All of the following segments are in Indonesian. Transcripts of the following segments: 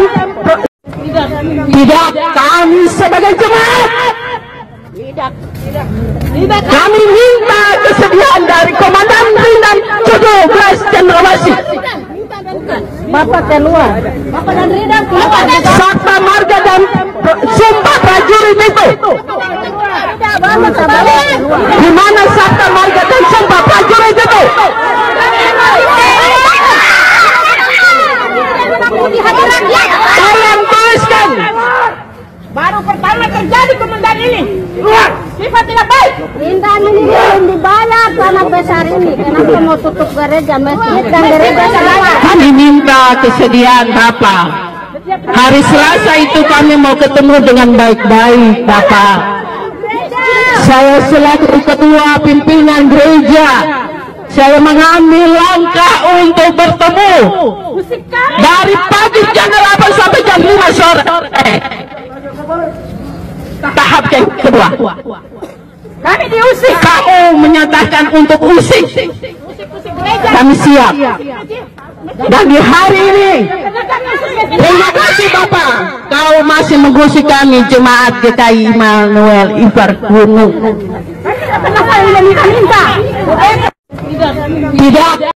dan tidak, kami sebagai jemaat kami minta kesediaan dari Komandan Brin dan Cucu Kelas Cendrawasih Bapak keluar. Bapak dan Rida keluar. Sakta Marga dan sumpah prajurit itu. Di mana Sakta Marga dan sumpah prajurit itu? Kalian tuliskan. Baru pertama terjadi komandan ini. Sifat tidak baik. Rida ini belum dibalas anak besar ini. Kenapa mau tutup gereja masjid dan gereja salah? Kami minta kesediaan Bapak. Hari Selasa itu kami mau ketemu dengan baik-baik Bapak. Saya selaku ketua pimpinan gereja, saya mengambil langkah untuk bertemu dari pagi jam 8 sampai jam 5 sore. Tahap yang kedua, Kami diusik. KO menyatakan untuk usik. Kami siap. Dan di hari ini, terima kasih Bapak, kau masih mengusik kami jemaat GKI Immanuel Ibar Gunung. Tidak.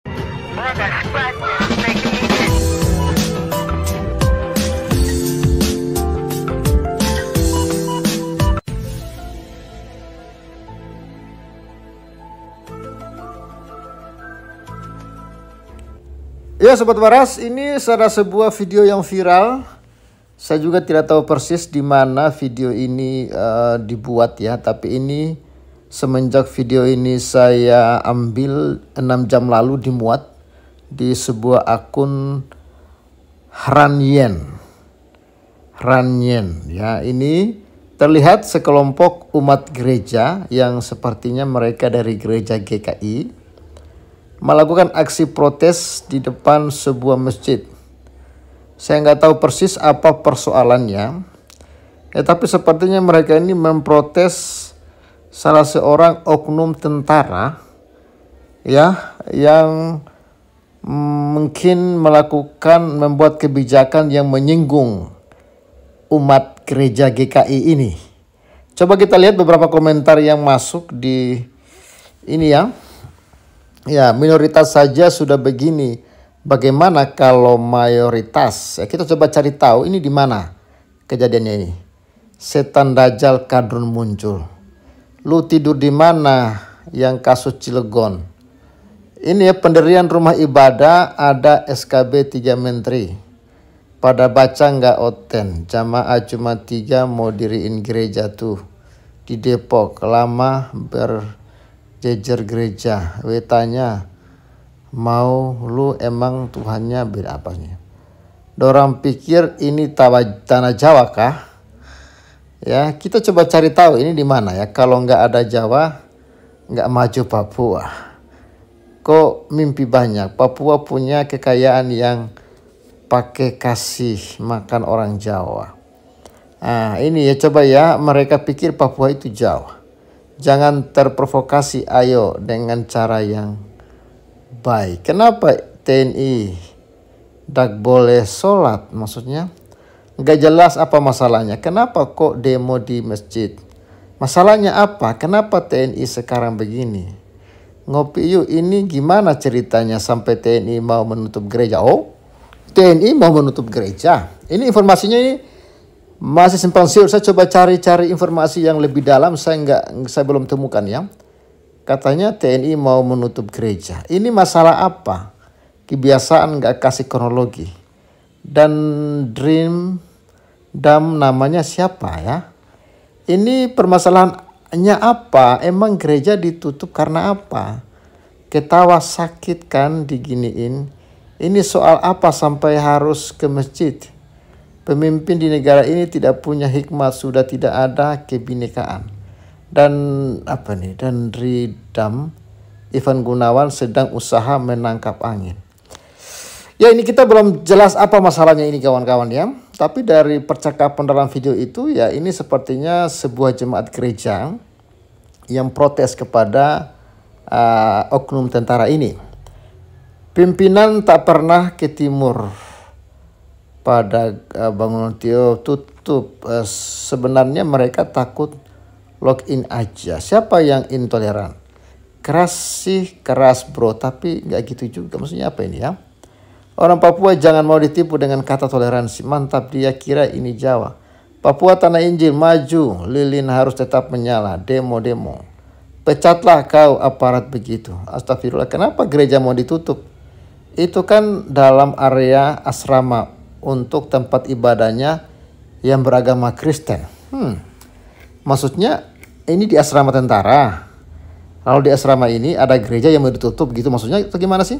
Ya Sobat Waras, ini adalah sebuah video yang viral. Saya juga tidak tahu persis di mana video ini dibuat ya, tapi ini semenjak video ini saya ambil 6 jam lalu dimuat di sebuah akun Hranyen ya. Ini terlihat sekelompok umat gereja yang sepertinya mereka dari gereja GKI melakukan aksi protes di depan sebuah masjid. Saya nggak tahu persis apa persoalannya, ya, tapi sepertinya mereka ini memprotes salah seorang oknum tentara, ya, yang mungkin membuat kebijakan yang menyinggung umat gereja GKI ini. Coba kita lihat beberapa komentar yang masuk di ini ya. Ya, minoritas saja sudah begini. Bagaimana kalau mayoritas? Ya, kita coba cari tahu ini di mana kejadiannya ini. Setan Dajjal kadrun muncul. Lu tidur di mana yang kasus Cilegon? Ini ya, pendirian rumah ibadah ada SKB 3 menteri. Pada baca nggak oten. Jamaah cuma 3 mau diriin gereja tuh di Depok. Lama jejer gereja, tanya mau lu emang Tuhannya beda apanya? Dorang pikir ini tanah Jawa kah? Ya, kita coba cari tahu ini di mana ya. Kalau nggak ada Jawa, nggak maju Papua. Kok mimpi banyak? Papua punya kekayaan yang pakai kasih makan orang Jawa. Nah, ini ya, coba ya, mereka pikir Papua itu Jawa. Jangan terprovokasi, ayo dengan cara yang baik. Kenapa TNI dak boleh sholat? Maksudnya nggak jelas apa masalahnya. Kenapa kok demo di masjid? Masalahnya apa? Kenapa TNI sekarang begini? Ngopi yuk, ini gimana ceritanya sampai TNI mau menutup gereja? Oh, TNI mau menutup gereja. Ini informasinya ini masih simpang siur. Saya coba cari-cari informasi yang lebih dalam, saya belum temukan ya. Katanya TNI mau menutup gereja. Ini masalah apa? Kebiasaan nggak kasih kronologi. Dan Dream Dam namanya siapa ya? Ini permasalahannya apa? Emang gereja ditutup karena apa? Ketawa sakit kan diginiin. Ini soal apa sampai harus ke masjid? Pemimpin di negara ini tidak punya hikmat, sudah tidak ada kebinekaan. Dan apa nih? Dan Ridam Ivan Gunawan sedang usaha menangkap angin. Ya, ini kita belum jelas apa masalahnya ini kawan-kawan ya. Tapi dari percakapan dalam video itu ya, ini sepertinya sebuah jemaat gereja yang protes kepada oknum tentara ini. Pimpinan tak pernah ke timur pada bangunan Tio tutup. Sebenarnya mereka takut login aja. Siapa yang intoleran? Keras sih, keras bro, tapi nggak gitu juga. Maksudnya apa ini ya? Orang Papua jangan mau ditipu dengan kata toleransi. Mantap, dia kira ini Jawa. Papua tanah Injil, maju. Lilin harus tetap menyala. Demo-demo. Pecatlah kau aparat begitu. Astagfirullah, kenapa gereja mau ditutup? Itu kan dalam area asrama untuk tempat ibadahnya yang beragama Kristen. Maksudnya ini di asrama tentara. Lalu di asrama ini ada gereja yang mau ditutup gitu. Maksudnya itu gimana sih?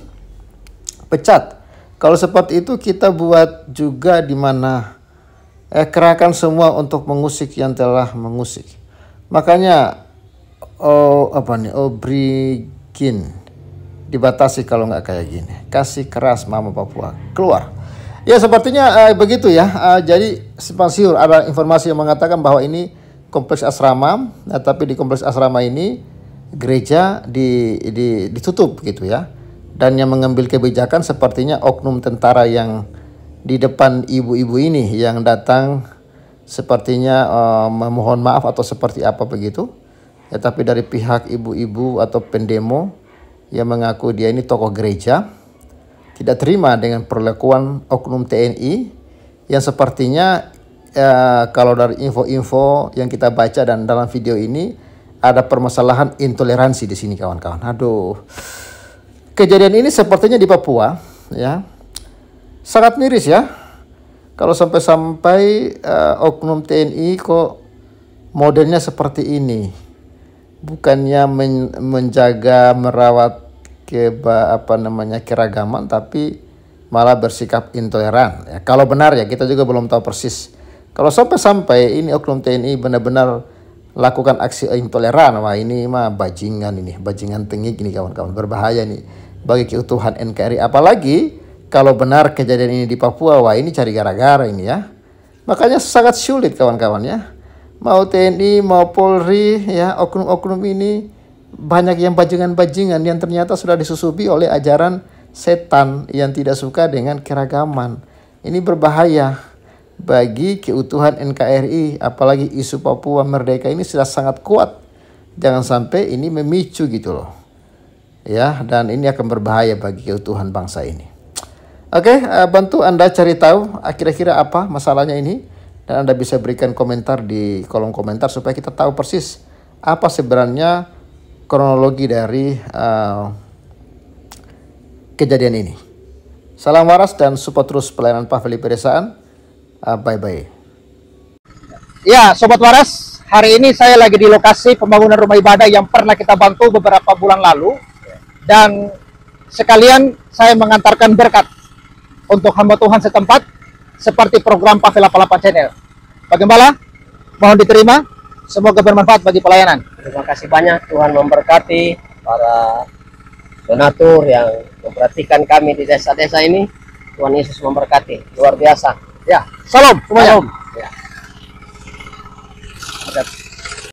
Pecat. Kalau seperti itu kita buat juga di mana kerahkan semua untuk mengusik yang telah mengusik. Makanya Brigin dibatasi kalau nggak kayak gini. Kasih keras Mama Papua. Keluar. Ya sepertinya begitu ya. Jadi simpang siur ada informasi yang mengatakan bahwa ini kompleks asrama. Tapi di kompleks asrama ini gereja ditutup gitu ya. Dan yang mengambil kebijakan sepertinya oknum tentara yang di depan ibu-ibu ini yang datang sepertinya memohon maaf atau seperti apa begitu. Ya, tapi dari pihak ibu-ibu atau pendemo yang mengaku dia ini tokoh gereja tidak terima dengan perlakuan oknum TNI yang sepertinya kalau dari info-info yang kita baca dan dalam video ini ada permasalahan intoleransi di sini kawan-kawan. Aduh. Kejadian ini sepertinya di Papua ya sangat miris ya. Kalau sampai oknum TNI kok modelnya seperti ini. Bukannya menjaga merawat keragaman tapi malah bersikap intoleran. Ya, kalau benar ya kita juga belum tahu persis. Kalau sampai ini oknum TNI benar-benar lakukan aksi intoleran, wah ini mah bajingan tengik ini kawan-kawan, berbahaya nih bagi keutuhan NKRI. Apalagi kalau benar kejadian ini di Papua, wah ini cari gara-gara ini ya. Makanya sangat sulit kawan-kawan ya. Mau TNI, mau Polri ya, oknum-oknum ini banyak yang bajingan-bajingan yang ternyata sudah disusupi oleh ajaran setan yang tidak suka dengan keragaman. Ini berbahaya bagi keutuhan NKRI, apalagi isu Papua merdeka ini sudah sangat kuat. Jangan sampai ini memicu gitu loh. Ya, dan ini akan berbahaya bagi keutuhan bangsa ini. Oke, bantu Anda cari tahu kira-kira apa masalahnya ini. Dan Anda bisa berikan komentar di kolom komentar supaya kita tahu persis apa sebenarnya kronologi dari kejadian ini. Salam waras dan support terus pelayanan Paveli Pedesaan. Bye-bye. Ya, Sobat Waras, hari ini saya lagi di lokasi pembangunan rumah ibadah yang pernah kita bantu beberapa bulan lalu. Dan sekalian saya mengantarkan berkat untuk hamba Tuhan setempat seperti program Pavela 88 Channel. Bagaimana? Mohon diterima. Semoga bermanfaat bagi pelayanan. Terima kasih banyak, Tuhan memberkati para donatur yang memperhatikan kami di desa-desa ini. Tuhan Yesus memberkati, luar biasa. Ya, salam semuanya. Ya.